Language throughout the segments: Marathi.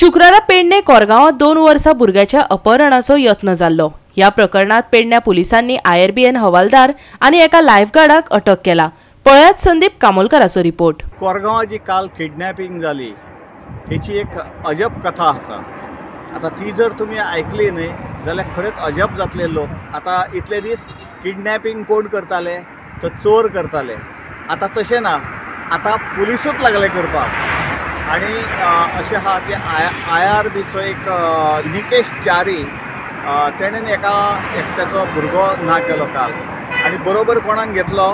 शुक्रारा पेडणे कोरगांवात 2 वर्सां भुरग्याच्या अपहरणाचो यत्न जाल्लो। ह्या प्रकरणात पेडणे पुलिसांनी IRBN हवालदार आणि एका लायफगार्डाक अटक केला। पळयात संदीप कामोलकराचो रिपोर्ट। कोरगांवात जी काल किडनॅपिंग जाली त्याची एक अजब कथा आसा। आता ती जर तुम्ही ऐकली न्ही जाल्यार खरेंच अजब जातले लोक। आता इतले दीस किडनॅपिंग कोण करताले तर चोर करताले, आता तशें ना, आता पुलिसूच लागले करपाक। आणि अशें आहा की IRBचो एक निकेश च्यारी तेणेन एकट्याचो भुरगो ना केलो काल, आणि बरोबर कोणाक घेतलो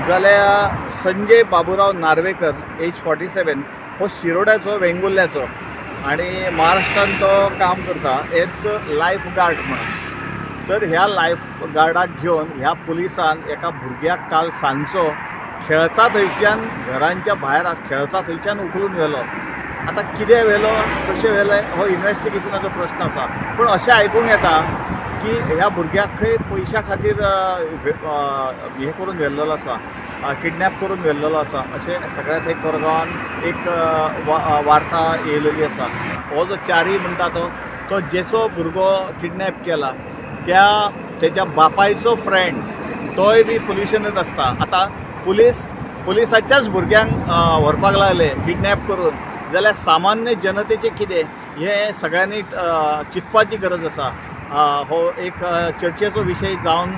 जाल्यार संजय बाबूराव नार्वेकर एज 47 हो शिरोड्याचो वेंगुर्ल्याचो, आणि महाराष्ट्रान तो काम करता एज लायफ गार्ड म्हणून। तर ह्या लायफ गार्डाक घेवन ह्या पुलिसान एका भुरग्याक काल सांजचो खेळता थंयच्यान घरांच्या भायर खेळता थंयच्यान उखलून व्हेलो। आता कितें व्हेलो कशें व्हेलें हो इन्वेस्टिगेशनाचो प्रश्न आसा, पूण अशें आयकूंक येता की ह्या भुरग्याक खंय पयशा खातीर हे करून व्हेल्लेलो आसा, किडनॅप करून व्हेल्लेलो आसा अशें सगळ्या थंय कोरगांवान एक वार्ता येयलेली आसा। हो जो च्यारी म्हणटा तो जेचो भुरगो किडनॅप केला तेच्या बापायचो फ्रेंड तोय बी पुलिशेनूच आसता। आता पुलिसाच्याच भुरग्यांक व्हरपाक लागले किडनॅप करून जाल्यार सामान्य जनतेचें कितें हें सगळ्यांनी चिंतपाची गरज आसा। हो एक चर्चेचो विशय जावन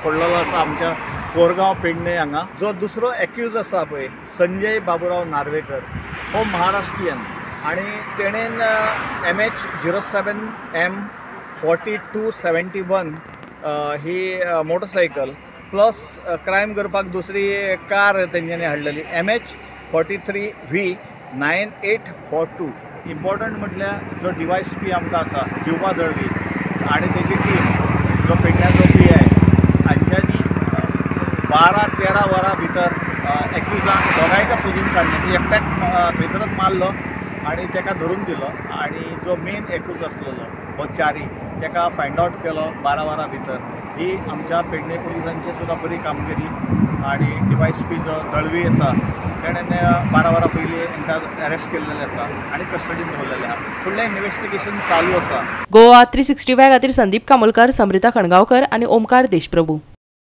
पडलेलो आसा आमच्या कोरगांव पेडणे हांगा। जो दुसरो एक्यूज आसा पळय संजय बाबूराव नार्वेकर हो महाराष्ट्रीयन, आणि तेणेन MH07M 4271 ही मोटरसायकल प्लस क्रायम करपाक दुसरी कार तेंच्यांनी हाडलेली MH43V 9842। इम्पॉर्टंट म्हटल्यार जो DYSP आमकां आसा जिवबा दळवी आणि तेजी टीम, जो पेडण्याचो PI हांच्यांनी 12-13 वरां भितर एक्युजांक दोगांयका सोदून काडले। एकट्याक थंयसरच मारलो आणि तेका धरून दिलो, आणि जो मेन एक्यूज आसलेलो हो च्यारी तेका फायंड आउट केलो 12 वरां भितर। ही आमच्या पेडणे पुलिसांची सुद्दां बरी कामगिरी, आणि DYSP जो दळवी आसा तेणें 12 वरां पयलीं तांकां अरेस्ट केल्लेलें आसा आणि कस्टडीन दवरलेलें आसा। फुडलें इन्वेस्टिगेशन चालू आसा। गोवा 365 खातीर संदीप कामोलकर, समृता खणगांवकर आणि ओमकार देशप्रभू।